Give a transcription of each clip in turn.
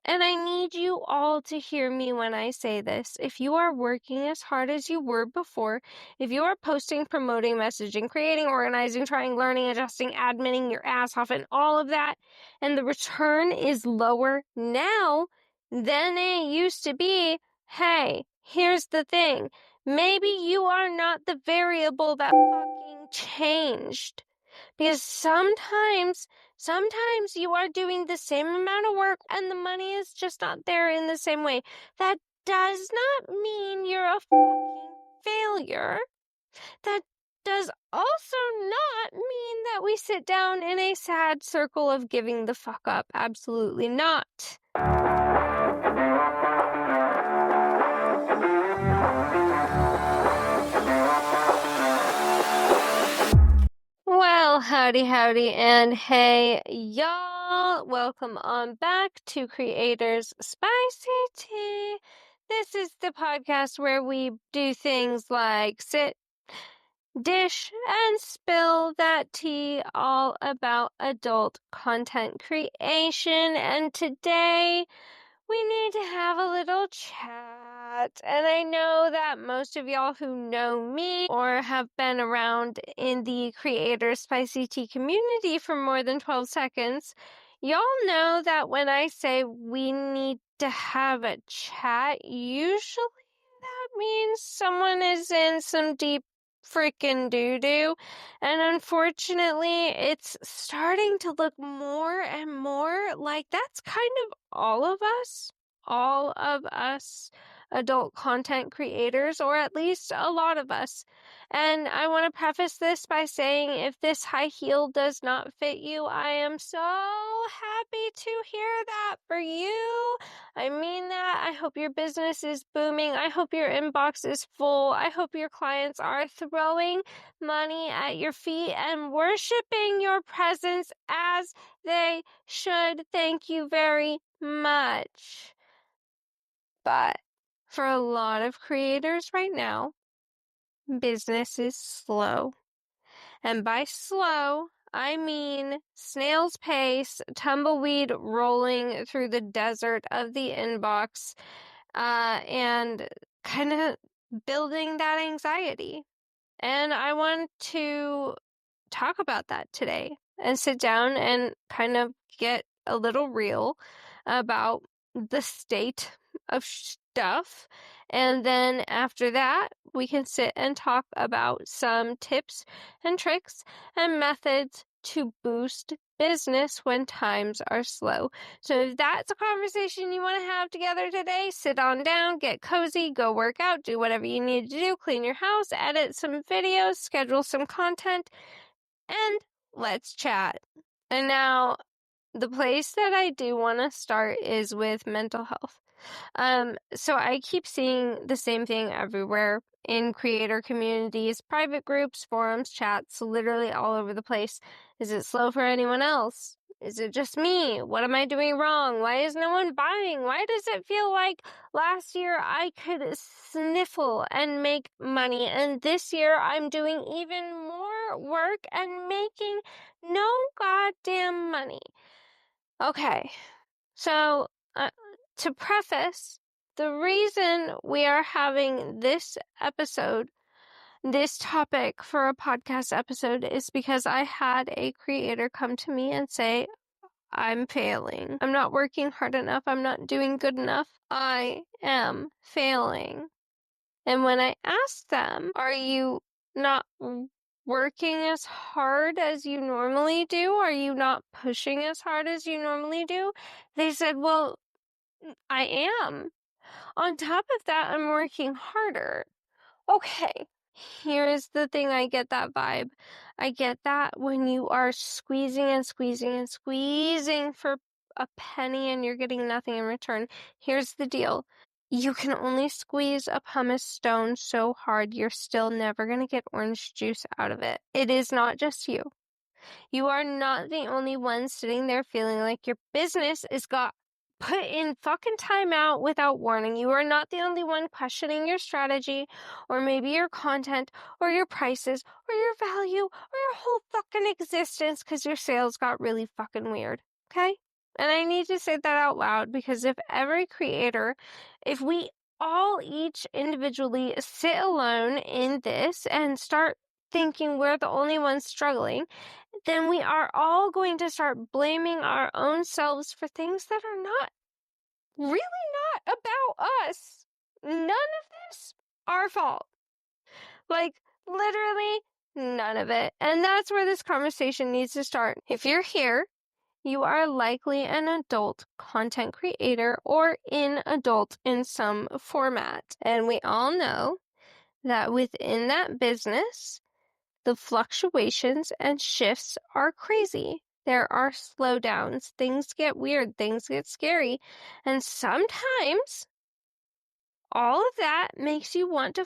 And I need you all to hear me when I say this. If you are working as hard as you were before, if you are posting, promoting, messaging, creating, organizing, trying, learning, adjusting, adminning your ass off, and all of that, and the return is lower now than it used to be, hey, here's the thing. Maybe you are not the variable that fucking changed. Because sometimes you are doing the same amount of work and the money is just not there in the same way. That does not mean you're a fucking failure. That does also not mean that we sit down in a sad circle of giving the fuck up. Absolutely not. Well, howdy, and hey, y'all. Welcome on back to Creators Spicy Tea. This is the podcast where we do things like sit, dish, and spill that tea all about adult content creation. And today, we need to have a little chat. And I know that most of y'all who know me or have been around in the Creator Spicy Tea community for more than 12 seconds, y'all know that when I say we need to have a chat, usually that means someone is in some deep freaking doo-doo. And unfortunately, it's starting to look more and more like that's kind of all of us adult content creators, or at least a lot of us. And I want to preface this by saying if this high heel does not fit you, I am so happy to hear that for you. I mean that. I hope your business is booming. I hope your inbox is full. I hope your clients are throwing money at your feet and worshiping your presence as they should. Thank you very much. But for a lot of creators right now, business is slow. And by slow, I mean snail's pace, tumbleweed rolling through the desert of the inbox, and kind of building that anxiety. And I want to talk about that today and sit down and kind of get a little real about the state of stuff. And then after that, we can sit and talk about some tips and tricks and methods to boost business when times are slow. So if that's a conversation you want to have together today, sit on down, get cozy, go work out, do whatever you need to do, clean your house, edit some videos, schedule some content, and let's chat. And now, the place that I do want to start is with mental health. So I keep seeing the same thing everywhere in creator communities, private groups, forums, chats, literally all over the place. Is it slow for anyone else? Is it just me? What am I doing wrong? Why is no one buying? Why does it feel like last year I could sniffle and make money, and this year I'm doing even more work and making no goddamn money? Okay, so to preface, the reason we are having this episode, this topic for a podcast episode, is because I had a creator come to me and say, I'm failing. I'm not working hard enough. I'm not doing good enough. I am failing. And when I asked them, are you not working as hard as you normally do? Are you not pushing as hard as you normally do? They said, well, I am. On top of that, I'm working harder. Okay, here's the thing. I get that vibe. I get that when you are squeezing and squeezing and squeezing for a penny and you're getting nothing in return. Here's the deal. You can only squeeze a pumice stone so hard, you're still never going to get orange juice out of it. It is not just you. You are not the only one sitting there feeling like your business is got put in fucking timeout without warning. You are not the only one questioning your strategy, or maybe your content, or your prices, or your value, or your whole fucking existence because your sales got really fucking weird. Okay? And I need to say that out loud because if we all each individually sit alone in this and start thinking we're the only ones struggling, then we are all going to start blaming our own selves for things that are really not about us. None of this our fault. Like, literally none of it. And that's where this conversation needs to start. If you're here, you are likely an adult content creator or an adult in some format. And we all know that within that business, the fluctuations and shifts are crazy. There are slowdowns. Things get weird. Things get scary. And sometimes all of that makes you want to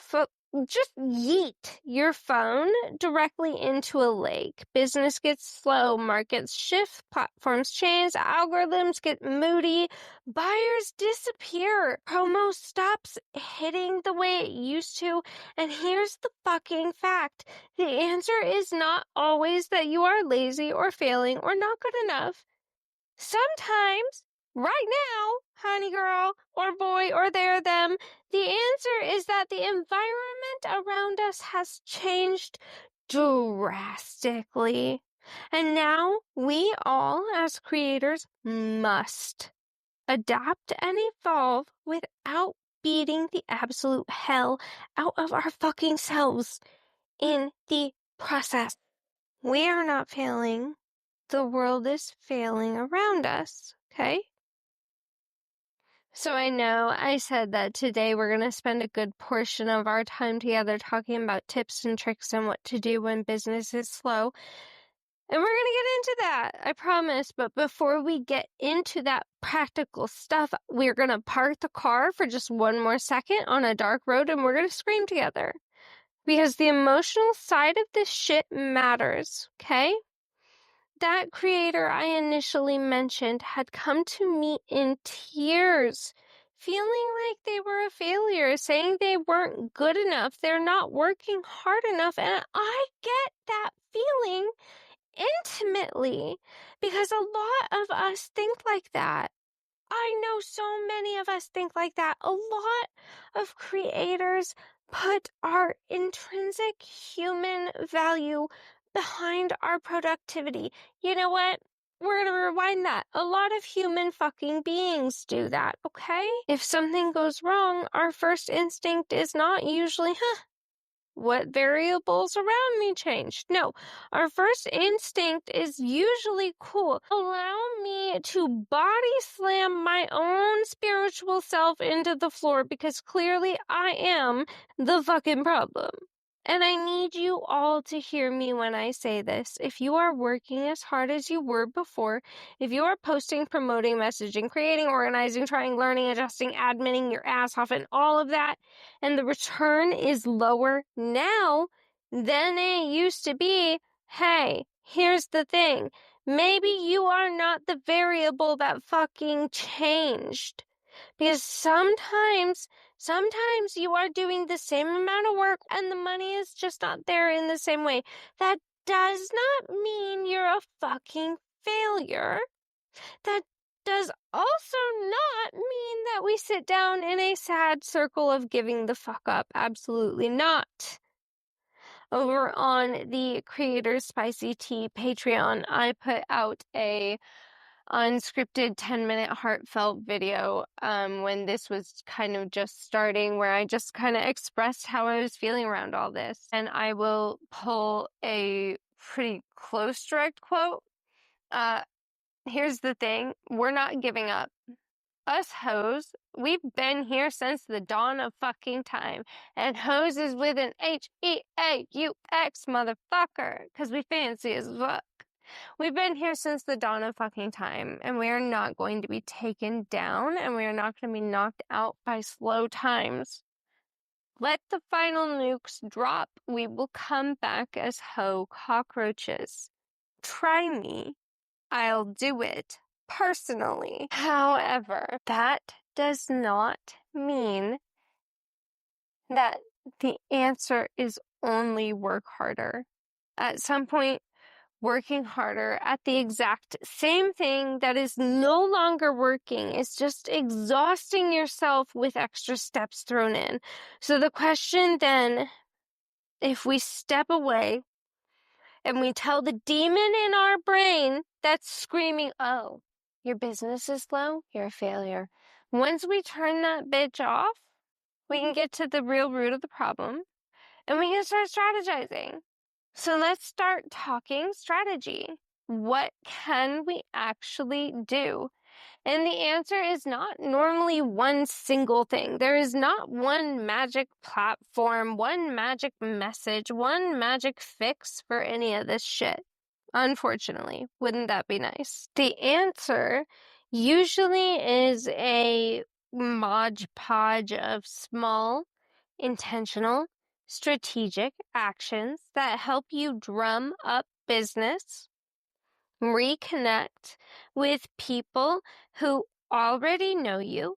just yeet your phone directly into a lake. Business gets slow, markets shift, platforms change, algorithms get moody, buyers disappear, promo stops hitting the way it used to. And here's the fucking fact. The answer is not always that you are lazy or failing or not good enough. Sometimes, right now, honey girl, or boy, or there, them, the answer is that the environment around us has changed drastically. And now we all, as creators, must adapt and evolve without beating the absolute hell out of our fucking selves in the process. We are not failing. The world is failing around us, okay? So I know I said that today we're going to spend a good portion of our time together talking about tips and tricks and what to do when business is slow. And we're going to get into that, I promise. But before we get into that practical stuff, we're going to park the car for just one more second on a dark road and we're going to scream together. Because the emotional side of this shit matters, okay? That creator I initially mentioned had come to me in tears, feeling like they were a failure, saying they weren't good enough, they're not working hard enough, and I get that feeling intimately because a lot of us think like that. I know so many of us think like that. A lot of creators put our intrinsic human value behind our productivity. You know what? We're going to rewind that. A lot of human fucking beings do that, okay? If something goes wrong, our first instinct is not usually, what variables around me changed? No, our first instinct is usually cool. Allow me to body slam my own spiritual self into the floor because clearly I am the fucking problem. And I need you all to hear me when I say this. If you are working as hard as you were before, if you are posting, promoting, messaging, creating, organizing, trying, learning, adjusting, adminning your ass off, and all of that, and the return is lower now than it used to be, hey, here's the thing. Maybe you are not the variable that fucking changed. Because sometimes you are doing the same amount of work and the money is just not there in the same way. That does not mean you're a fucking failure. That does also not mean that we sit down in a sad circle of giving the fuck up. Absolutely not. Over on the Creators Spicy Tea Patreon, I put out a unscripted 10-minute heartfelt video when this was kind of just starting, where I just kind of expressed how I was feeling around all this. And I will pull a pretty close direct quote. Here's the thing. We're not giving up. Us hoes, we've been here since the dawn of fucking time. And hoes is with an H-E-A-U-X, motherfucker. Because we fancy as fuck. We've been here since the dawn of fucking time. And we are not going to be taken down. And we are not going to be knocked out by slow times. Let the final nukes drop. We will come back as hoe cockroaches. Try me. I'll do it. Personally. However, that does not mean that the answer is only work harder. At some point, working harder at the exact same thing that is no longer working. It's just exhausting yourself with extra steps thrown in. So the question then, if we step away and we tell the demon in our brain that's screaming, oh, your business is low, you're a failure. Once we turn that bitch off, we can get to the real root of the problem and we can start strategizing. So let's start talking strategy. What can we actually do? And the answer is not normally one single thing. There is not one magic platform, one magic message, one magic fix for any of this shit. Unfortunately, wouldn't that be nice? The answer usually is a modge podge of small, intentional, strategic actions that help you drum up business, reconnect with people who already know you,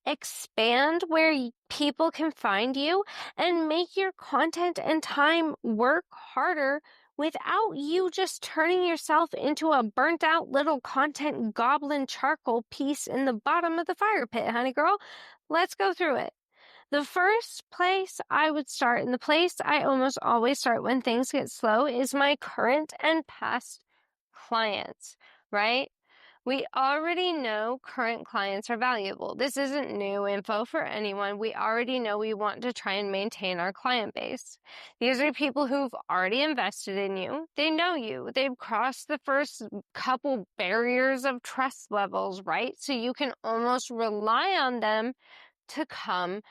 expand where people can find you, and make your content and time work harder without you just turning yourself into a burnt out little content goblin charcoal piece in the bottom of the fire pit, honey girl. Let's go through it. The first place I would start, and the place I almost always start when things get slow, is my current and past clients, right? We already know current clients are valuable. This isn't new info for anyone. We already know we want to try and maintain our client base. These are people who've already invested in you. They know you. They've crossed the first couple barriers of trust levels, right? So you can almost rely on them to come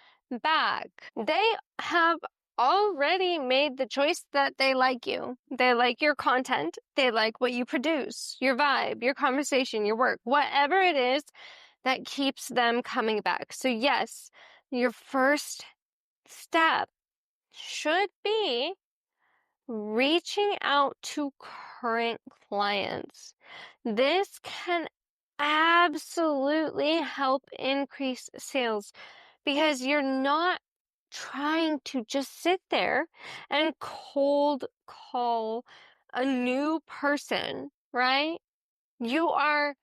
back. They have already made the choice that they like you. They like your content. They like what you produce, your vibe, your conversation, your work, whatever it is that keeps them coming back. So yes, your first step should be reaching out to current clients. This can absolutely help increase sales because you're not trying to just sit there and cold call a new person, right? You are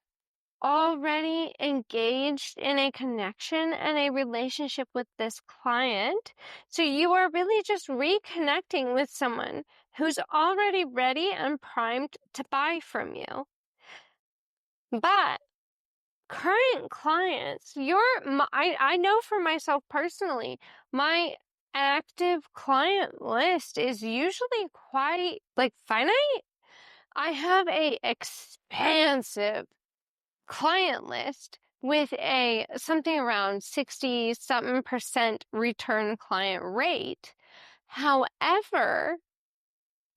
already engaged in a connection and a relationship with this client. So you are really just reconnecting with someone who's already ready and primed to buy from you. But current clients, I know for myself personally, my active client list is usually quite finite. I have a expansive client list with a something around 60-something% return client rate. However,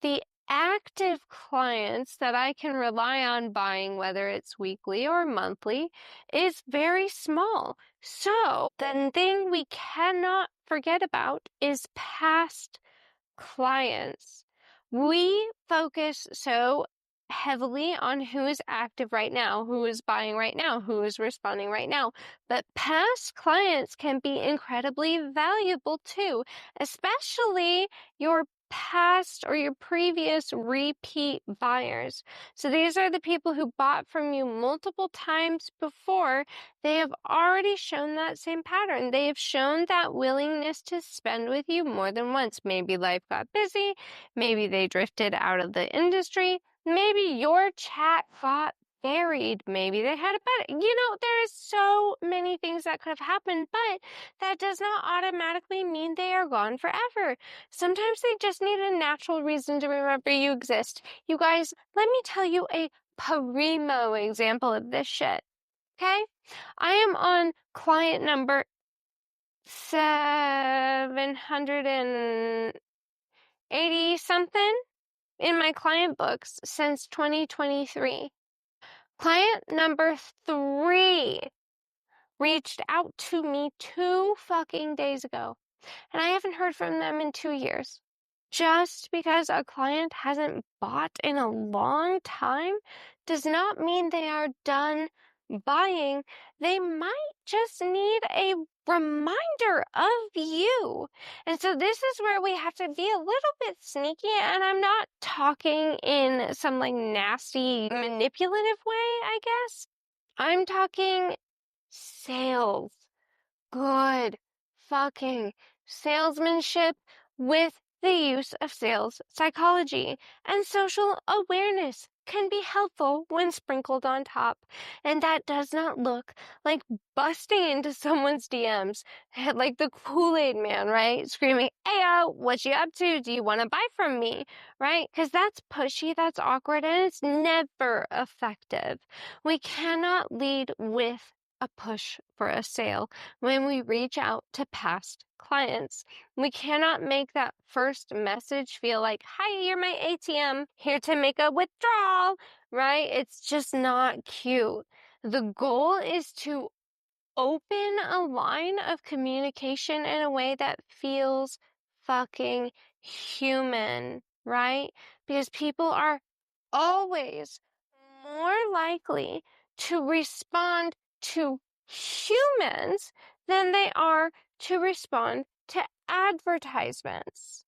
the active clients that I can rely on buying, whether it's weekly or monthly, is very small. So the thing we cannot forget about is past clients. We focus so heavily on who is active right now, who is buying right now, who is responding right now. But past clients can be incredibly valuable too, especially your past or your previous repeat buyers. So these are the people who bought from you multiple times before. They have already shown that same pattern. They have shown that willingness to spend with you more than once. Maybe life got busy. Maybe they drifted out of the industry. Maybe your chat got buried. Maybe they had a bad, there's so many things that could have happened, but that does not automatically mean they are gone forever. Sometimes they just need a natural reason to remember you exist. You guys, let me tell you a primo example of this shit. Okay? I am on client number 780 something in my client books since 2023. Client number 3 reached out to me 2 fucking days ago, and I haven't heard from them in 2 years. Just because a client hasn't bought in a long time does not mean they are done buying. They might just need a reminder of you. And so this is where we have to be a little bit sneaky, and I'm not talking in some like nasty manipulative way, I guess. I'm talking sales. Good fucking salesmanship with the use of sales psychology, and social awareness can be helpful when sprinkled on top. And that does not look like busting into someone's DMs like the Kool-Aid man, right? Screaming, "Ayo, what you up to? Do you want to buy from me?" Right? Because that's pushy, that's awkward, and it's never effective. We cannot lead with a push for a sale when we reach out to past clients. We cannot make that first message feel like, "Hi, you're my ATM, here to make a withdrawal," right? It's just not cute. The goal is to open a line of communication in a way that feels fucking human, right? Because people are always more likely to respond to humans than they are to respond to advertisements.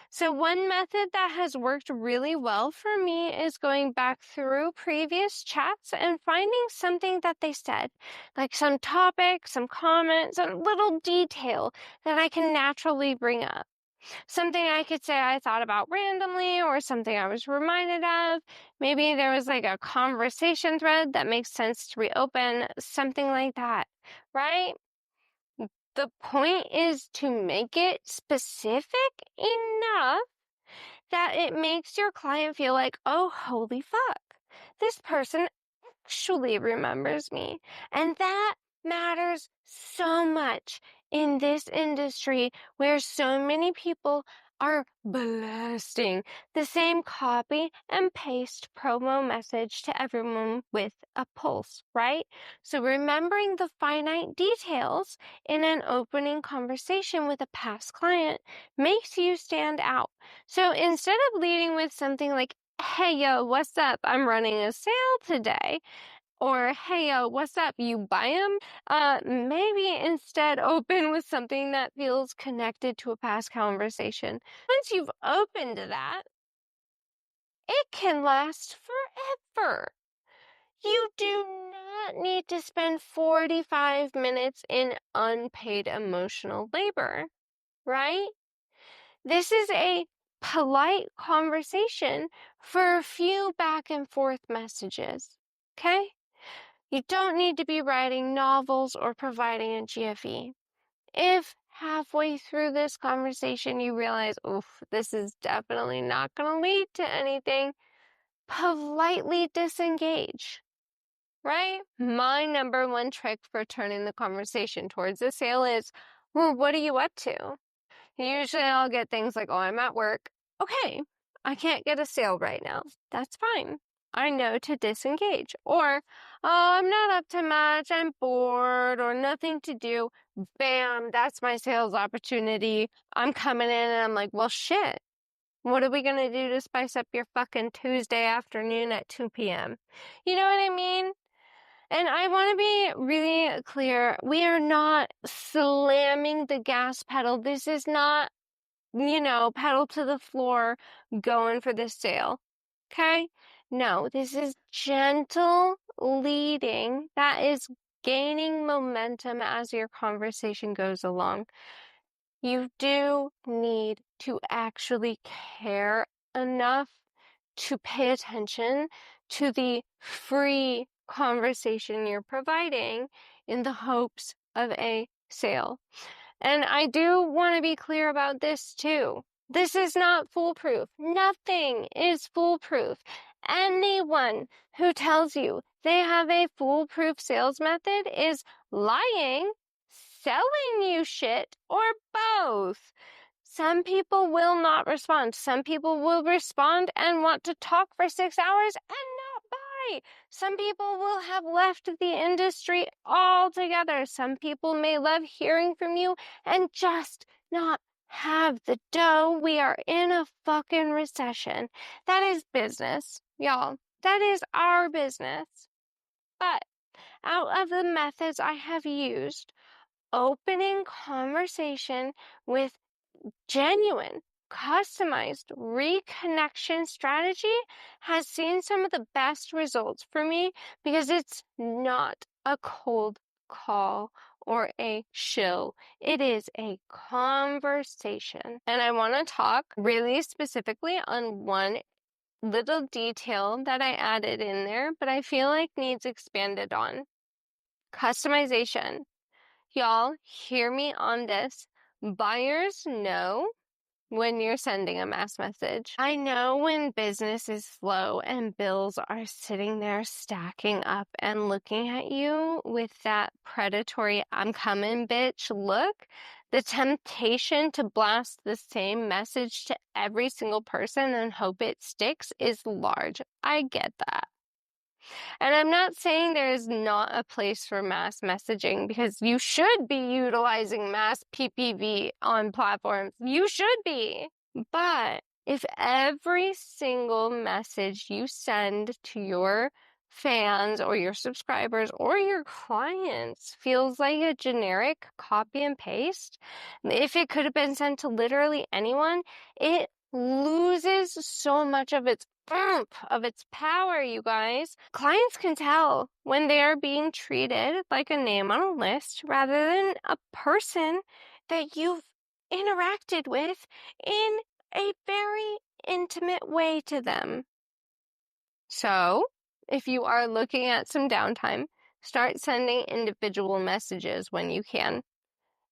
So one method that has worked really well for me is going back through previous chats and finding something that they said, like some topic, some comment, some little detail that I can naturally bring up. Something I could say I thought about randomly, or something I was reminded of. Maybe there was like a conversation thread that makes sense to reopen, something like that, right? The point is to make it specific enough that it makes your client feel like, "Oh, holy fuck, this person actually remembers me." And that matters so much in this industry where so many people are blasting the same copy and paste promo message to everyone with a pulse, right? So remembering the finite details in an opening conversation with a past client makes you stand out. So instead of leading with something like, "Hey, yo, what's up? I'm running a sale today," or, "Hey, yo, what's up? You buy them?" Maybe instead open with something that feels connected to a past conversation. Once you've opened that, it can last forever. You do not need to spend 45 minutes in unpaid emotional labor, right? This is a polite conversation for a few back and forth messages, okay? You don't need to be writing novels or providing a GFE. If halfway through this conversation you realize, "Oof, this is definitely not going to lead to anything," politely disengage, right? My number one trick for turning the conversation towards a sale is, "Well, what are you up to?" Usually I'll get things like, "Oh, I'm at work." "Okay, I can't get a sale right now." That's fine. I know to disengage. Or, "Oh, I'm not up to much. I'm bored or nothing to do." Bam, that's my sales opportunity. I'm coming in and I'm like, "Well, shit. What are we going to do to spice up your fucking Tuesday afternoon at 2 p.m.? You know what I mean? And I want to be really clear. We are not slamming the gas pedal. This is not, pedal to the floor, going for the sale. Okay? No, this is gentle leading that is gaining momentum as your conversation goes along. You do need to actually care enough to pay attention to the free conversation you're providing in the hopes of a sale. And I do want to be clear about this too. This is not foolproof. Nothing is foolproof. Anyone who tells you they have a foolproof sales method is lying, selling you shit, or both. Some people will not respond. Some people will respond and want to talk for 6 hours and not buy. Some people will have left the industry altogether. Some people may love hearing from you and just not have the dough. We are in a fucking recession. That is business, y'all. That is our business. But Out of the methods I have used, opening conversation with genuine, customized reconnection strategy has seen some of the best results for me because it's not a cold call or a shill. It is a conversation. And I want to talk really specifically on one little detail that I added in there, but I feel like needs expanded on. Customization. Y'all, hear me on this. Buyers know when you're sending a mass message. I know when business is slow and bills are sitting there stacking up and looking at you with that predatory, I'm coming, bitch look. The temptation to blast the same message to every single person and hope it sticks is large. I get that. And I'm not saying there is not a place for mass messaging because you should be utilizing mass PPV on platforms. You should be. But if every single message you send to your fans or your subscribers or your clients feels like a generic copy and paste, if it could have been sent to literally anyone, it loses so much of its oomph, of its power, you guys. Clients can tell when they are being treated like a name on a list rather than a person that you've interacted with in a very intimate way to them. So, if you are looking at some downtime, start sending individual messages when you can.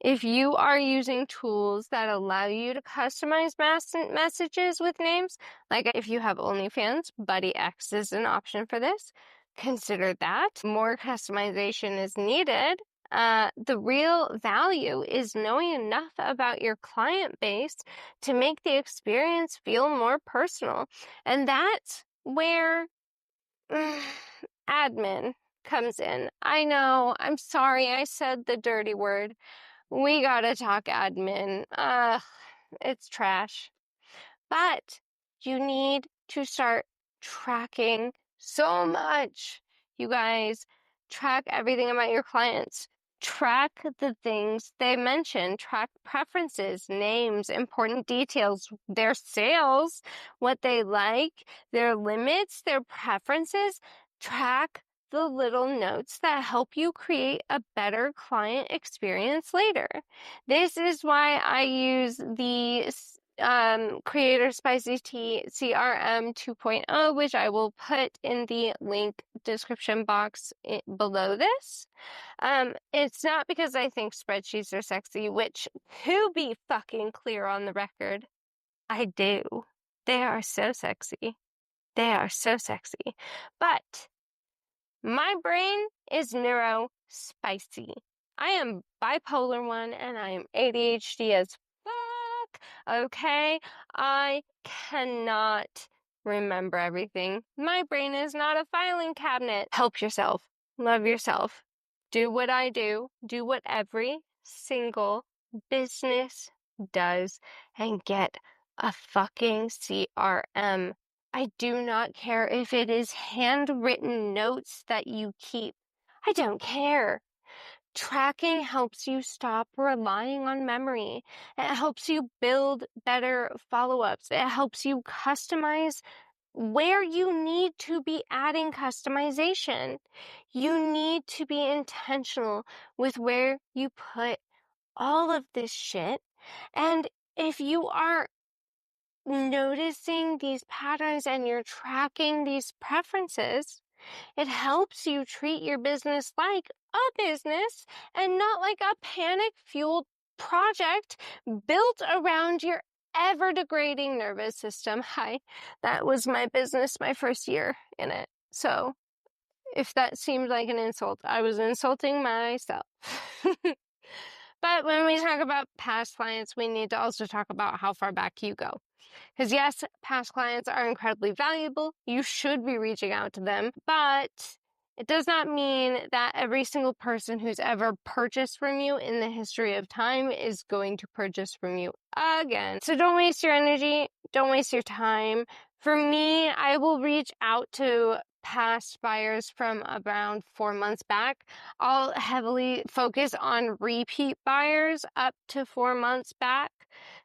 If you are using tools that allow you to customize messages with names, like if you have OnlyFans, Buddy X is an option for this. Consider that. More customization is needed. The real value is knowing enough about your client base to make the experience feel more personal. And that's where admin comes in. I know, I'm sorry I said the dirty word. We gotta talk admin. It's trash. But you need to start tracking so much. You guys, track everything about your clients. Track the things they mention. Track preferences, names, important details, their sales, what they like, their limits, their preferences. Track the little notes that help you create a better client experience later. This is why I use the Creator Spicy Tea CRM 2.0, which I will put in the link description box below this. It's not because I think spreadsheets are sexy, which, to be fucking clear on the record, I do. They are so sexy. They are so sexy. But my brain is neuro spicy. I am bipolar 1 and I am ADHD as fuck. Okay? I cannot remember everything. My brain is not a filing cabinet. Help yourself. Love yourself. Do what I do. Do what every single business does and get a fucking CRM. I do not care if it is handwritten notes that you keep. I don't care. Tracking helps you stop relying on memory. It helps you build better follow-ups. It helps you customize where you need to be adding customization. You need to be intentional with where you put all of this shit. And if you are noticing these patterns and you're tracking these preferences, it helps you treat your business like a business and not like a panic-fueled project built around your ever-degrading nervous system. Hi, that was my business my first year in it. So if that seemed like an insult, I was insulting myself. But when we talk about past clients, we need to also talk about how far back you go. Because yes, past clients are incredibly valuable. You should be reaching out to them, but it does not mean that every single person who's ever purchased from you in the history of time is going to purchase from you again. So don't waste your energy. Don't waste your time. For me, I will reach out to past buyers from around 4 months back. I'll heavily focus on repeat buyers up to 4 months back.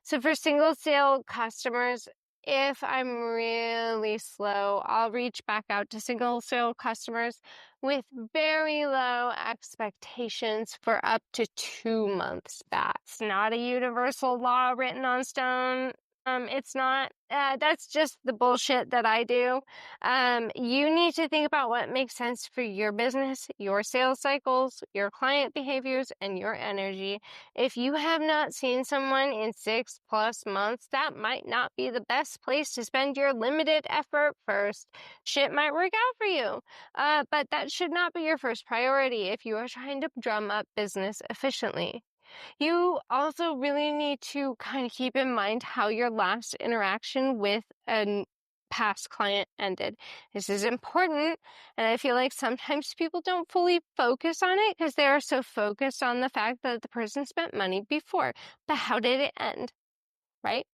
So for single sale customers, if I'm really slow, I'll reach back out to single sale customers with very low expectations for up to 2 months back. It's not a universal law written on stone. It's not. That's just the bullshit that I do. You need to think about what makes sense for your business, your sales cycles, your client behaviors, and your energy. If you have not seen someone in 6+ months, that might not be the best place to spend your limited effort first. Shit might work out for you, but that should not be your first priority if you are trying to drum up business efficiently. You also really need to kind of keep in mind how your last interaction with a past client ended. This is important, and I feel like sometimes people don't fully focus on it because they are so focused on the fact that the person spent money before. But how did it end, right?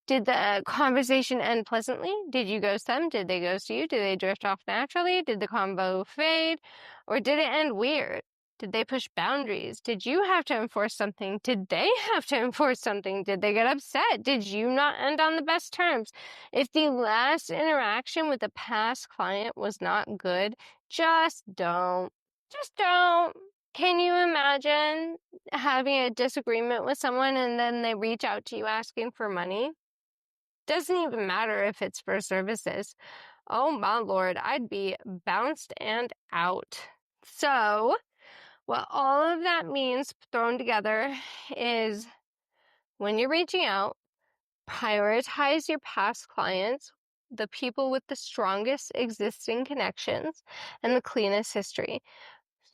Did the conversation end pleasantly? Did you ghost them? Did they ghost you? Did they drift off naturally? Did the convo fade? Or did it end weird? Did they push boundaries? Did you have to enforce something? Did they have to enforce something? Did they get upset? Did you not end on the best terms? If the last interaction with a past client was not good, just don't. Just don't. Can you imagine having a disagreement with someone and then they reach out to you asking for money? Doesn't even matter if it's for services. Oh my Lord, I'd be bounced and out. So, what all of that means thrown together is when you're reaching out, prioritize your past clients, the people with the strongest existing connections, and the cleanest history.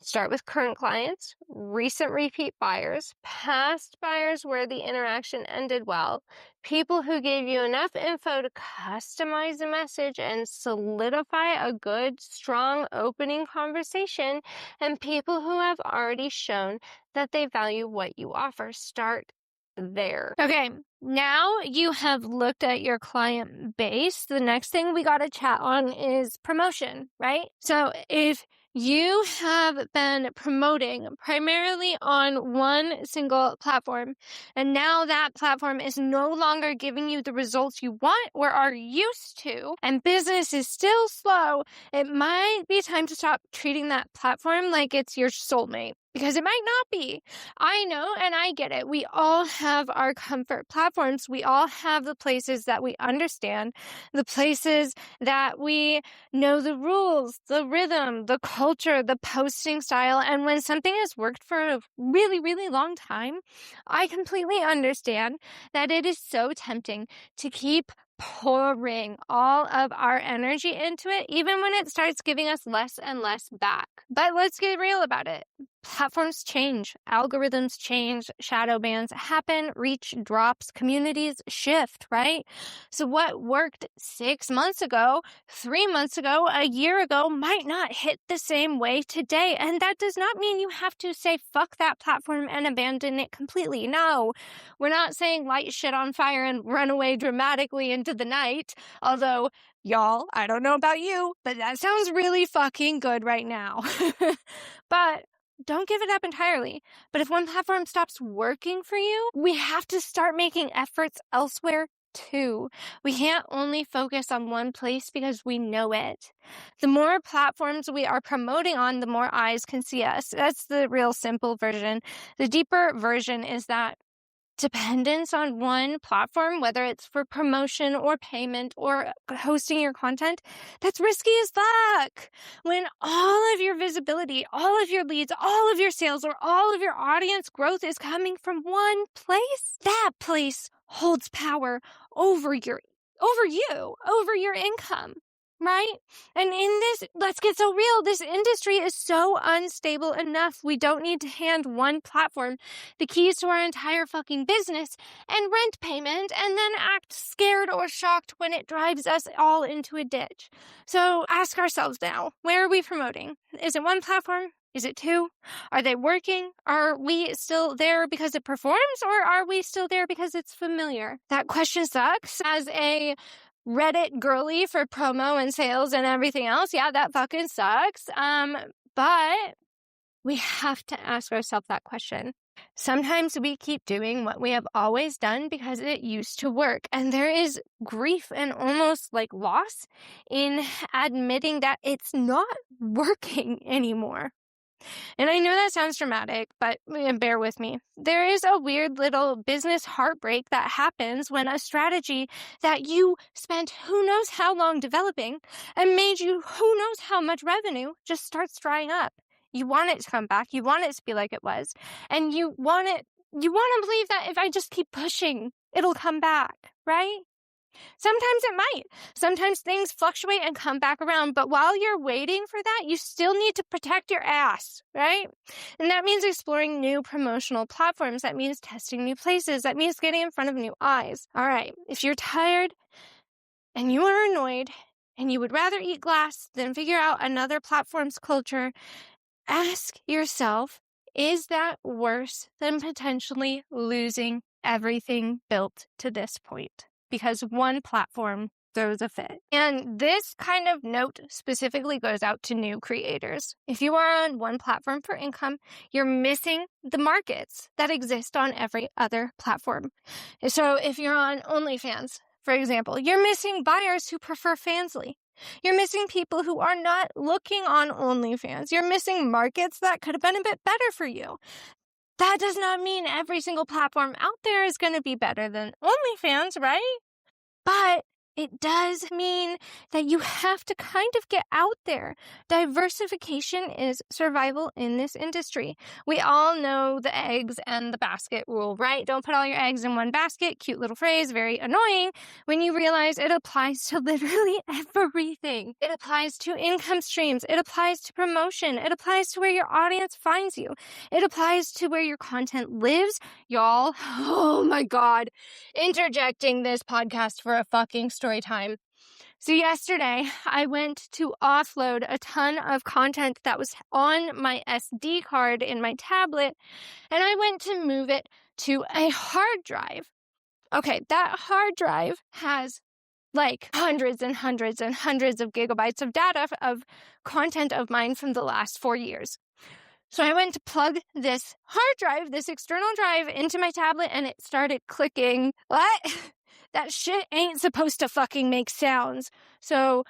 Start with current clients, recent repeat buyers, past buyers where the interaction ended well, people who gave you enough info to customize a message and solidify a good, strong opening conversation, and people who have already shown that they value what you offer. Start there. Okay, now you have looked at your client base. The next thing we got to chat on is promotion, right? So if you have been promoting primarily on one single platform, and now that platform is no longer giving you the results you want or are used to, and business is still slow, it might be time to stop treating that platform like it's your soulmate. Because it might not be. I know and I get it. We all have our comfort platforms. We all have the places that we understand, the places that we know the rules, the rhythm, the culture, the posting style. And when something has worked for a really, really long time, I completely understand that it is so tempting to keep pouring all of our energy into it, even when it starts giving us less and less back. But let's get real about it. Platforms change, algorithms change, shadow bans happen, reach drops, communities shift, right? So what worked 6 months ago, 3 months ago, a year ago might not hit the same way today. And that does not mean you have to say fuck that platform and abandon it completely. No, we're not saying light shit on fire and run away dramatically into the night. Although, y'all, I don't know about you, but that sounds really fucking good right now. But don't give it up entirely. But if one platform stops working for you, we have to start making efforts elsewhere too. We can't only focus on one place because we know it. The more platforms we are promoting on, the more eyes can see us. That's the real simple version. The deeper version is that dependence on one platform, whether it's for promotion or payment or hosting your content, that's risky as fuck. When all of your visibility, all of your leads, all of your sales, or all of your audience growth is coming from one place, that place holds power over you, over your income. Right? And in this, let's get so real, this industry is so unstable enough. We don't need to hand one platform the keys to our entire fucking business and rent payment and then act scared or shocked when it drives us all into a ditch. So ask ourselves now, where are we promoting? Is it one platform? Is it two? Are they working? Are we still there because it performs, or are we still there because it's familiar? That question sucks. As a Reddit girly for promo and sales and everything else. Yeah, that fucking sucks. But we have to ask ourselves that question. Sometimes we keep doing what we have always done because it used to work. And there is grief and almost like loss in admitting that it's not working anymore. And I know that sounds dramatic, but bear with me. There is a weird little business heartbreak that happens when a strategy that you spent who knows how long developing and made you who knows how much revenue just starts drying up. You want it to come back. You want it to be like it was. And you want to believe that if I just keep pushing, it'll come back, right? Sometimes it might. Sometimes things fluctuate and come back around. But while you're waiting for that, you still need to protect your ass, right? And that means exploring new promotional platforms. That means testing new places. That means getting in front of new eyes. All right. If you're tired and you are annoyed and you would rather eat glass than figure out another platform's culture, ask yourself, is that worse than potentially losing everything built to this point? Because one platform throws a fit. And this kind of note specifically goes out to new creators. If you are on one platform for income, you're missing the markets that exist on every other platform. So if you're on OnlyFans, for example, you're missing buyers who prefer Fansly. You're missing people who are not looking on OnlyFans. You're missing markets that could have been a bit better for you. That does not mean every single platform out there is going to be better than OnlyFans, right? But it does mean that you have to kind of get out there. Diversification is survival in this industry. We all know the eggs and the basket rule, right? Don't put all your eggs in one basket. Cute little phrase, very annoying when you realize it applies to literally everything. It applies to income streams. It applies to promotion. It applies to where your audience finds you. It applies to where your content lives. Y'all, oh my God, interjecting this podcast for a fucking story time. So yesterday, I went to offload a ton of content that was on my SD card in my tablet, and I went to move it to a hard drive. Okay, that hard drive has like hundreds and hundreds and hundreds of gigabytes of data of content of mine from the last 4 years. So I went to plug this hard drive, this external drive, into my tablet, and it started clicking. What? That shit ain't supposed to fucking make sounds. So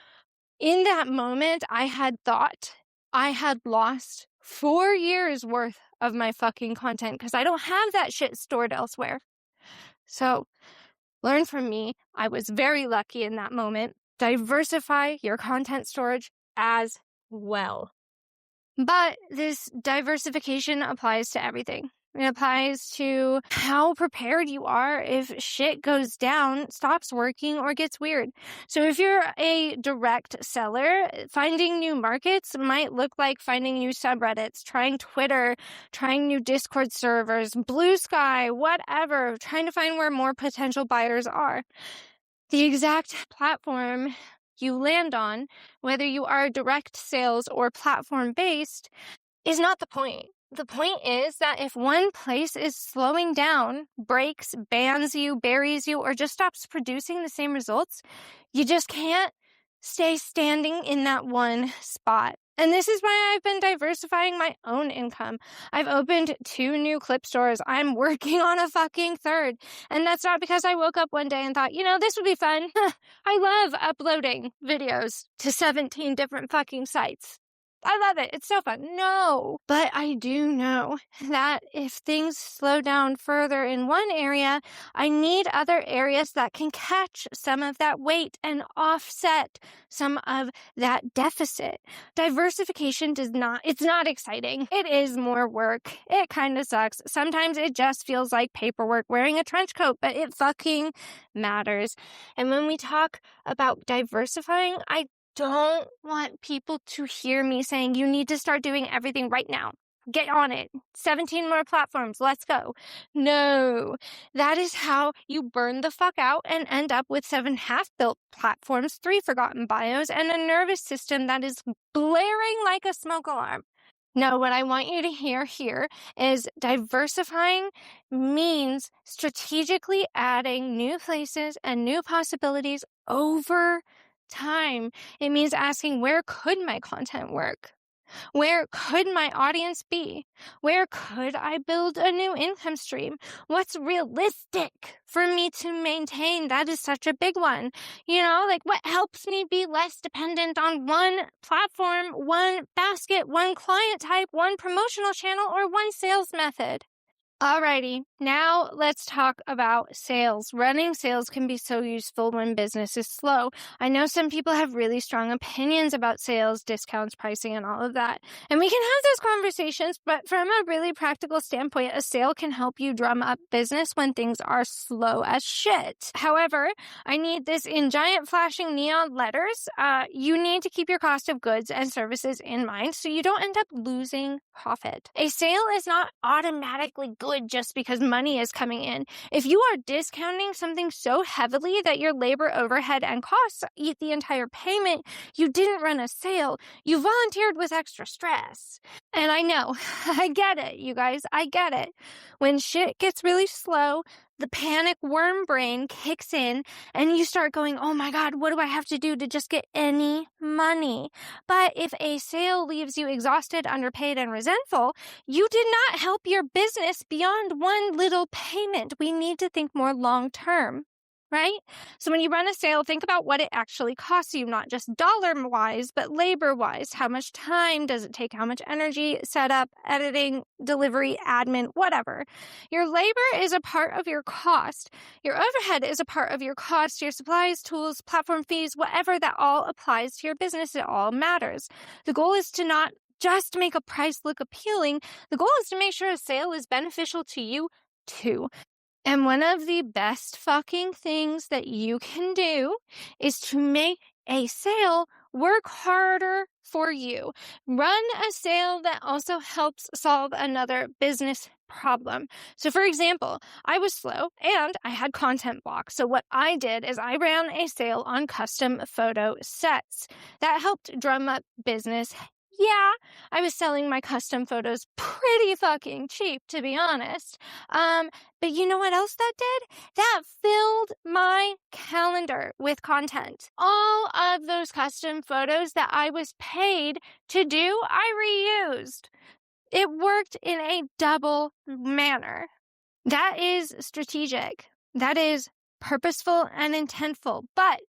in that moment, I had thought I had lost 4 years worth of my fucking content because I don't have that shit stored elsewhere. So learn from me. I was very lucky in that moment. Diversify your content storage as well. But this diversification applies to everything. It applies to how prepared you are if shit goes down, stops working, or gets weird. So if you're a direct seller, finding new markets might look like finding new subreddits, trying Twitter, trying new Discord servers, Blue Sky, whatever, trying to find where more potential buyers are. The exact platform you land on, whether you are direct sales or platform-based, is not the point. The point is that if one place is slowing down, breaks, bans you, buries you, or just stops producing the same results, you just can't stay standing in that one spot. And this is why I've been diversifying my own income. I've opened 2 new clip stores. I'm working on a fucking third. And that's not because I woke up one day and thought, this would be fun. I love uploading videos to 17 different fucking sites. I love it. It's so fun. No. But I do know that if things slow down further in one area, I need other areas that can catch some of that weight and offset some of that deficit. Diversification it's not exciting. It is more work. It kind of sucks. Sometimes it just feels like paperwork wearing a trench coat, but it fucking matters. And when we talk about diversifying, I don't want people to hear me saying you need to start doing everything right now. Get on it. 17 more platforms. Let's go. No, that is how you burn the fuck out and end up with 7 half-built platforms, 3 forgotten bios, and a nervous system that is blaring like a smoke alarm. No, what I want you to hear here is diversifying means strategically adding new places and new possibilities over time. It means asking, where could my content work? Where could my audience be? Where could I build a new income stream? What's realistic for me to maintain? That is such a big one. Like what helps me be less dependent on one platform, one basket, one client type, one promotional channel, or one sales method. Alrighty, now let's talk about sales. Running sales can be so useful when business is slow. I know some people have really strong opinions about sales, discounts, pricing, and all of that. And we can have those conversations, but from a really practical standpoint, a sale can help you drum up business when things are slow as shit. However, I need this in giant flashing neon letters. You need to keep your cost of goods and services in mind so you don't end up losing profit. A sale is not automatically good just because money is coming in. If you are discounting something so heavily that your labor overhead and costs eat the entire payment, you didn't run a sale. You volunteered with extra stress. And I know, I get it, you guys, I get it. When shit gets really slow, the panic worm brain kicks in and you start going, oh my God, what do I have to do to just get any money? But if a sale leaves you exhausted, underpaid, and resentful, you did not help your business beyond one little payment. We need to think more long term. Right? So when you run a sale, think about what it actually costs you, not just dollar-wise, but labor-wise. How much time does it take? How much energy, setup, editing, delivery, admin, whatever. Your labor is a part of your cost. Your overhead is a part of your cost. Your supplies, tools, platform fees, whatever, that all applies to your business. It all matters. The goal is to not just make a price look appealing. The goal is to make sure a sale is beneficial to you too. And one of the best fucking things that you can do is to make a sale work harder for you. Run a sale that also helps solve another business problem. So for example, I was slow and I had content blocks. So what I did is I ran a sale on custom photo sets. That helped drum up business. Yeah, I was selling my custom photos pretty fucking cheap, to be honest. But you know what else that did? That filled my calendar with content. All of those custom photos that I was paid to do, I reused. It worked in a double manner. That is strategic. That is purposeful and intentful. But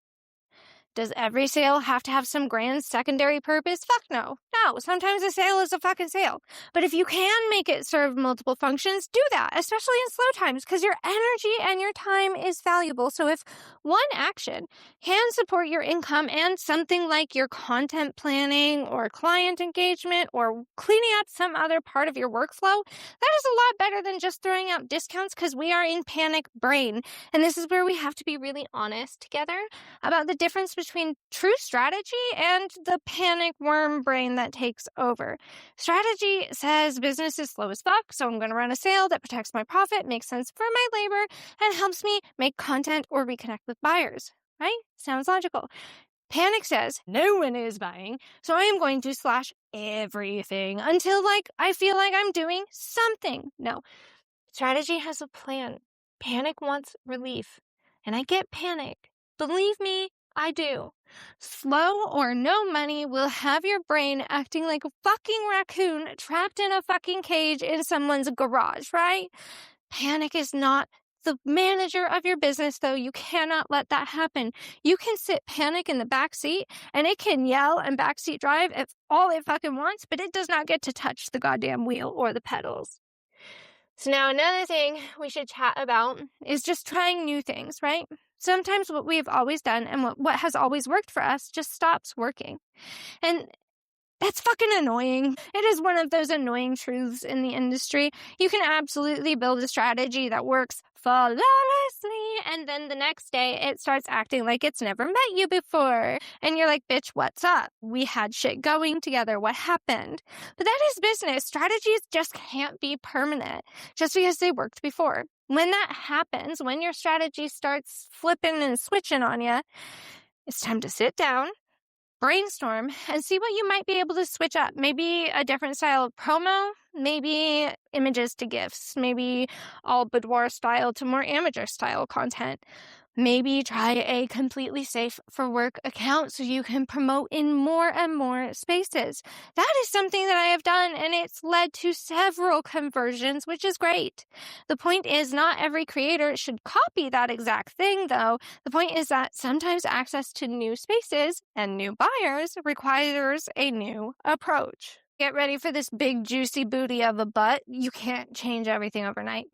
does every sale have to have some grand secondary purpose? Fuck no. No, sometimes a sale is a fucking sale. But if you can make it serve multiple functions, do that, especially in slow times, because your energy and your time is valuable. So if one action can support your income and something like your content planning or client engagement or cleaning up some other part of your workflow, that is a lot better than just throwing out discounts, because we are in panic brain. And this is where we have to be really honest together about the difference between true strategy and the panic worm brain that takes over. Strategy says business is slow as fuck, so I'm going to run a sale that protects my profit, makes sense for my labor, and helps me make content or reconnect with buyers. Right? Sounds logical. Panic says no one is buying, so I am going to slash everything until I feel like I'm doing something. No. Strategy has a plan. Panic wants relief. And I get panic. Believe me, I do. Slow or no money will have your brain acting like a fucking raccoon trapped in a fucking cage in someone's garage, right? Panic is not the manager of your business, though. You cannot let that happen. You can sit panic in the back seat and it can yell and backseat drive if all it fucking wants, but it does not get to touch the goddamn wheel or the pedals. So now another thing we should chat about is just trying new things, right? Sometimes what we've always done and what has always worked for us just stops working. And that's fucking annoying. It is one of those annoying truths in the industry. You can absolutely build a strategy that works flawlessly, and then the next day it starts acting like it's never met you before. And you're like, bitch, what's up? We had shit going together. What happened? But that is business. Strategies just can't be permanent just because they worked before. When that happens, when your strategy starts flipping and switching on you, it's time to sit down, brainstorm, and see what you might be able to switch up. Maybe a different style of promo, maybe images to gifts, maybe all boudoir style to more amateur style content. Maybe try a completely safe for work account so you can promote in more and more spaces. That is something that I have done, and it's led to several conversions, which is great. The point is, not every creator should copy that exact thing, though. The point is that sometimes access to new spaces and new buyers requires a new approach. Get ready for this big juicy booty of a butt. You can't change everything overnight.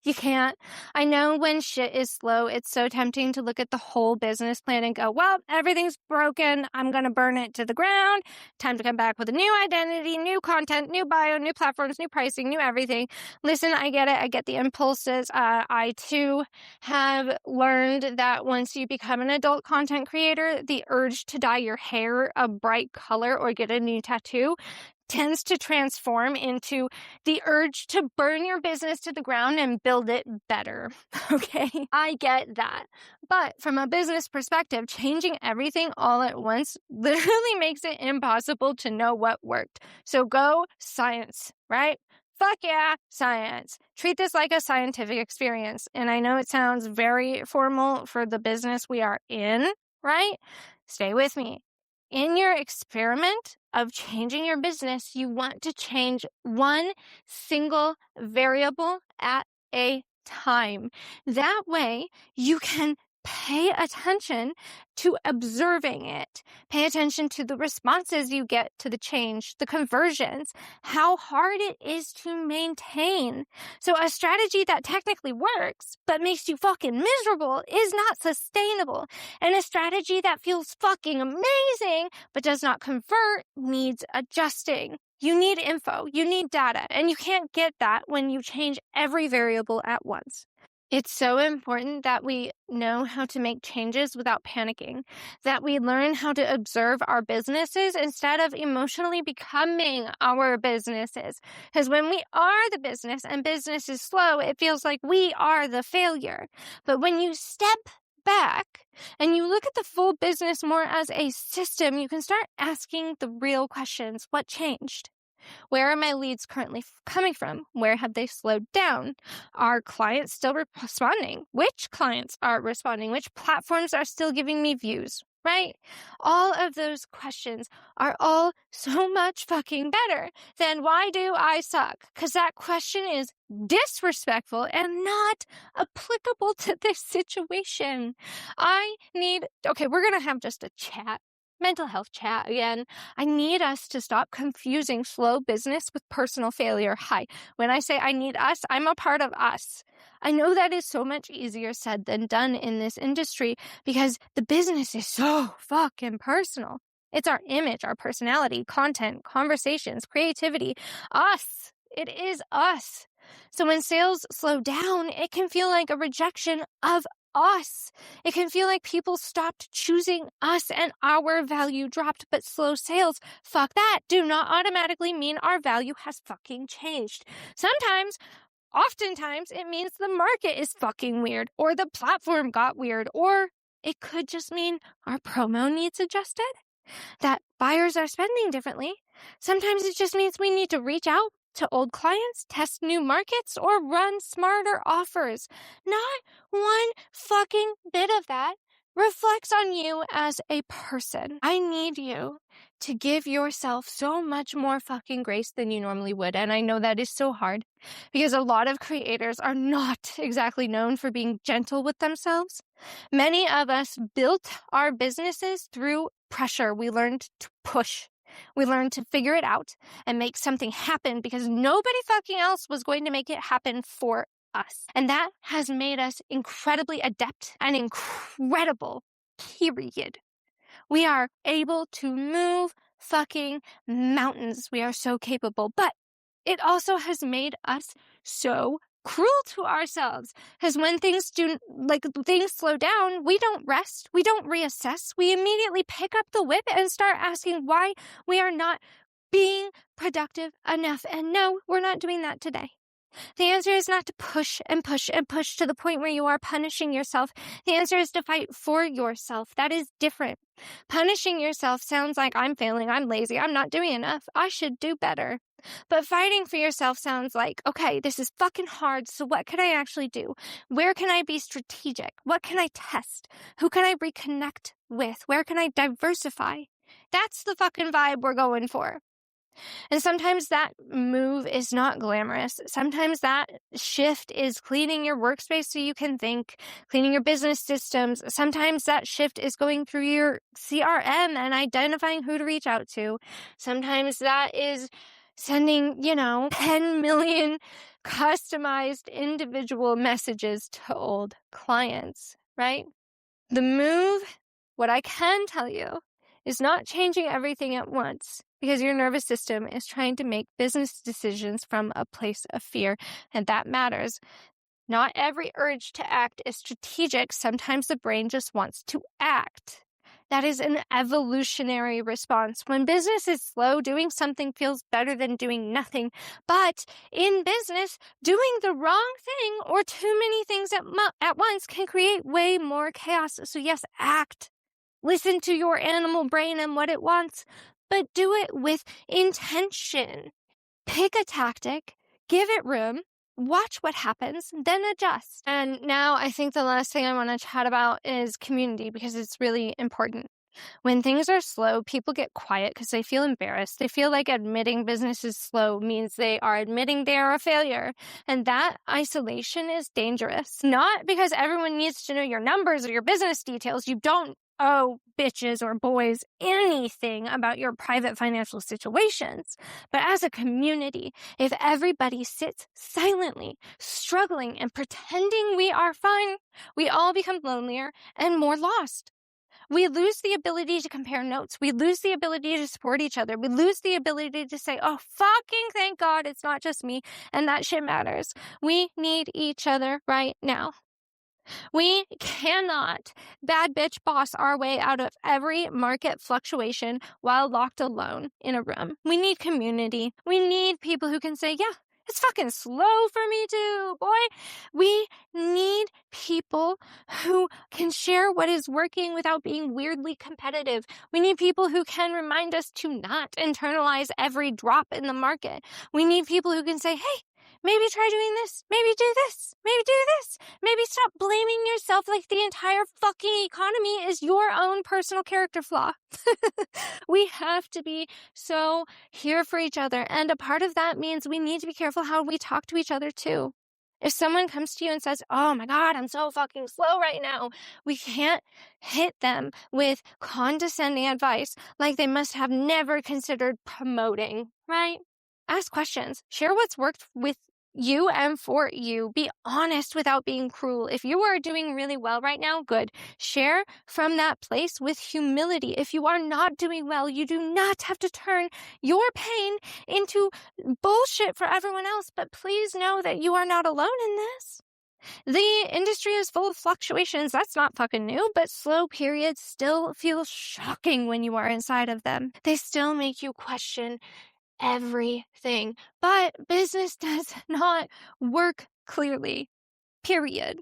You can't. I know when shit is slow, it's so tempting to look at the whole business plan and go, well, everything's broken. I'm going to burn it to the ground. Time to come back with a new identity, new content, new bio, new platforms, new pricing, new everything. Listen, I get it. I get the impulses. I too have learned that once you become an adult content creator, the urge to dye your hair a bright color or get a new tattoo tends to transform into the urge to burn your business to the ground and build it better. Okay, I get that. But from a business perspective, changing everything all at once literally makes it impossible to know what worked. So go science, right? Fuck yeah, science. Treat this like a scientific experience. And I know it sounds very formal for the business we are in, right? Stay with me. In your experiment of changing your business, you want to change one single variable at a time. That way, you can pay attention to observing it. Pay attention to the responses you get to the change, the conversions, how hard it is to maintain. So a strategy that technically works, but makes you fucking miserable is not sustainable. And a strategy that feels fucking amazing, but does not convert needs adjusting. You need info, you need data, and you can't get that when you change every variable at once. It's so important that we know how to make changes without panicking, that we learn how to observe our businesses instead of emotionally becoming our businesses. Because when we are the business and business is slow, it feels like we are the failure. But when you step back and you look at the full business more as a system, you can start asking the real questions. What changed? Where are my leads currently coming from? Where have they slowed down? Are clients still responding? Which clients are responding? Which platforms are still giving me views? Right? All of those questions are all so much fucking better than why do I suck? Because that question is disrespectful and not applicable to this situation. Okay, we're going to have just a chat. Mental health chat again. I need us to stop confusing slow business with personal failure. Hi, when I say I need us, I'm a part of us. I know that is so much easier said than done in this industry because the business is so fucking personal. It's our image, our personality, content, conversations, creativity, us. It is us. So when sales slow down, it can feel like a rejection of us. It can feel like people stopped choosing us and our value dropped, but slow sales, fuck that, do not automatically mean our value has fucking changed. Oftentimes, it means the market is fucking weird, or the platform got weird, or it could just mean our promo needs adjusted, that buyers are spending differently. Sometimes it just means we need to reach out to old clients, test new markets, or run smarter offers. Not one fucking bit of that reflects on you as a person. I need you to give yourself so much more fucking grace than you normally would. And I know that is so hard because a lot of creators are not exactly known for being gentle with themselves. Many of us built our businesses through pressure. We learned to push. We learned to figure it out and make something happen because nobody fucking else was going to make it happen for us. And that has made us incredibly adept and incredible, period. We are able to move fucking mountains. We are so capable. But it also has made us so cruel to ourselves. Because when things slow down, we don't rest. We don't reassess. We immediately pick up the whip and start asking why we are not being productive enough. And no, we're not doing that today. The answer is not to push and push and push to the point where you are punishing yourself. The answer is to fight for yourself. That is different. Punishing yourself sounds like I'm failing, I'm lazy, I'm not doing enough, I should do better. But fighting for yourself sounds like, okay, this is fucking hard, so what can I actually do? Where can I be strategic? What can I test? Who can I reconnect with? Where can I diversify? That's the fucking vibe we're going for. And sometimes that move is not glamorous. Sometimes that shift is cleaning your workspace so you can think, cleaning your business systems. Sometimes that shift is going through your CRM and identifying who to reach out to. Sometimes that is sending, 10 million customized individual messages to old clients, right? The move, what I can tell you, is not changing everything at once because your nervous system is trying to make business decisions from a place of fear, and that matters. Not every urge to act is strategic. Sometimes the brain just wants to act. That is an evolutionary response. When business is slow, doing something feels better than doing nothing. But in business, doing the wrong thing or too many things at once can create way more chaos. So yes, act. Listen to your animal brain and what it wants, but do it with intention. Pick a tactic, give it room, watch what happens, then adjust. And now I think the last thing I want to chat about is community because it's really important. When things are slow, people get quiet because they feel embarrassed. They feel like admitting business is slow means they are admitting they are a failure. And that isolation is dangerous. Not because everyone needs to know your numbers or your business details. You don't owe bitches or boys anything about your private financial situations. But as a community, if everybody sits silently, struggling and pretending we are fine, we all become lonelier and more lost. We lose the ability to compare notes. We lose the ability to support each other. We lose the ability to say, oh, fucking thank God it's not just me and that shit matters. We need each other right now. We cannot bad bitch boss our way out of every market fluctuation while locked alone in a room. We need community. We need people who can say, yeah, it's fucking slow for me too, boy. We need people who can share what is working without being weirdly competitive. We need people who can remind us to not internalize every drop in the market. We need people who can say, hey, maybe try doing this. Maybe do this. Maybe do this. Maybe stop blaming yourself like the entire fucking economy is your own personal character flaw. We have to be so here for each other. And a part of that means we need to be careful how we talk to each other too. If someone comes to you and says, oh my God, I'm so fucking slow right now, we can't hit them with condescending advice like they must have never considered promoting, right? Ask questions. Share what's worked with you and for you. Be honest without being cruel. If you are doing really well right now, good. Share from that place with humility. If you are not doing well, you do not have to turn your pain into bullshit for everyone else. But please know that you are not alone in this. The industry is full of fluctuations. That's not fucking new, but slow periods still feel shocking when you are inside of them. They still make you question everything. But business does not work clearly, period.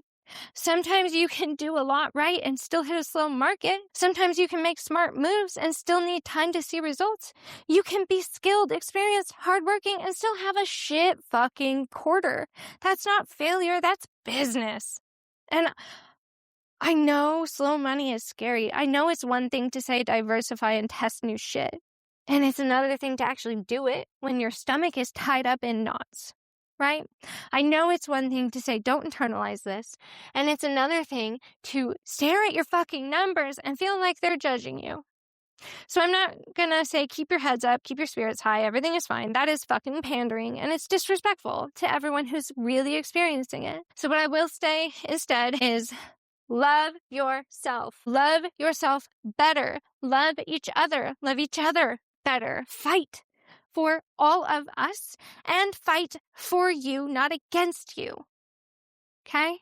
Sometimes you can do a lot right and still hit a slow market. Sometimes you can make smart moves and still need time to see results. You can be skilled, experienced, hardworking, and still have a shit fucking quarter. That's not failure, that's business. And I know slow money is scary. I know it's one thing to say diversify and test new shit. And it's another thing to actually do it when your stomach is tied up in knots, right? I know it's one thing to say, don't internalize this. And it's another thing to stare at your fucking numbers and feel like they're judging you. So I'm not going to say, keep your heads up, keep your spirits high, everything is fine. That is fucking pandering, and it's disrespectful to everyone who's really experiencing it. So what I will say instead is, love yourself. Love yourself better. Love each other. Love each other better. Fight for all of us and fight for you, not against you. Okay?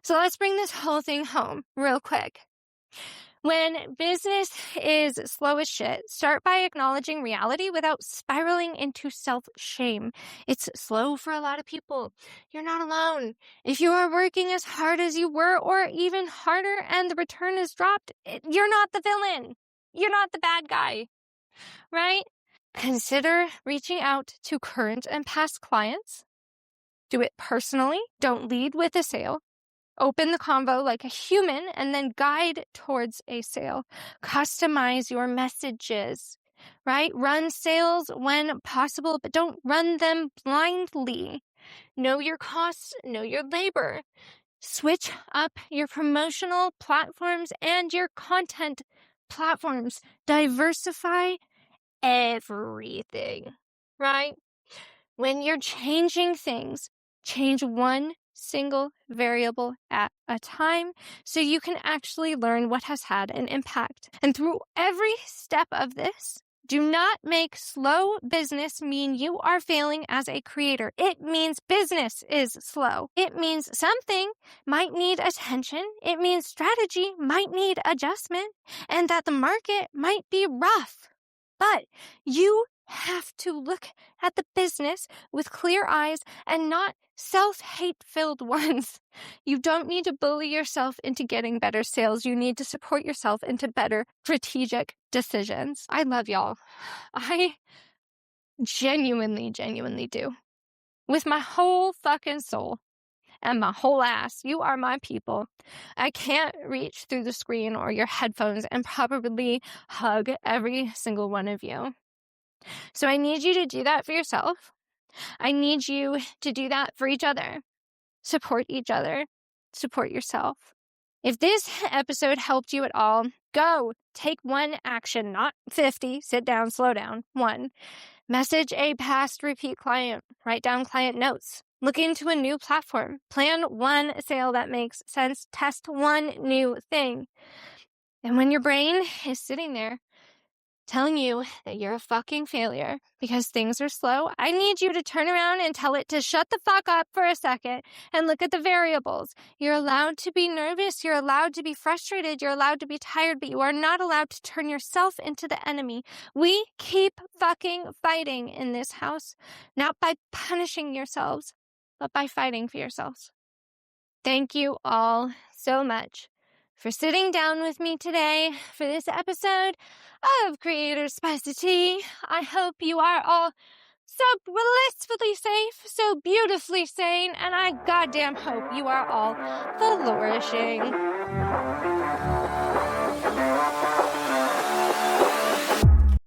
So let's bring this whole thing home real quick. When business is slow as shit, start by acknowledging reality without spiraling into self-shame. It's slow for a lot of people. You're not alone. If you are working as hard as you were or even harder and the return is dropped, you're not the villain. You're not the bad guy, right? Consider reaching out to current and past clients. Do it personally. Don't lead with a sale. Open the convo like a human and then guide towards a sale. Customize your messages, right? Run sales when possible, but don't run them blindly. Know your costs, know your labor. Switch up your promotional platforms and your content platforms. Diversify everything, right? When you're changing things, change one single variable at a time so you can actually learn what has had an impact. And through every step of this, do not make slow business mean you are failing as a creator. It means business is slow. It means something might need attention. It means strategy might need adjustment and that the market might be rough. But you have to look at the business with clear eyes and not self-hate-filled ones. You don't need to bully yourself into getting better sales. You need to support yourself into better strategic decisions. I love y'all. I genuinely do. With my whole fucking soul and my whole ass. You are my people. I can't reach through the screen or your headphones and probably hug every single one of you. So I need you to do that for yourself. I need you to do that for each other. Support each other. Support yourself. If this episode helped you at all, go. Take one action, not 50. Sit down, slow down. 1. Message a past repeat client. Write down client notes. Look into a new platform. Plan one sale that makes sense. Test one new thing. And when your brain is sitting there telling you that you're a fucking failure because things are slow, I need you to turn around and tell it to shut the fuck up for a second and look at the variables. You're allowed to be nervous. You're allowed to be frustrated. You're allowed to be tired, but you are not allowed to turn yourself into the enemy. We keep fucking fighting in this house, not by punishing yourselves, but by fighting for yourselves. Thank you all so much for sitting down with me today for this episode of Creator Spicy Tea. I hope you are all so blissfully safe, so beautifully sane, and I goddamn hope you are all flourishing.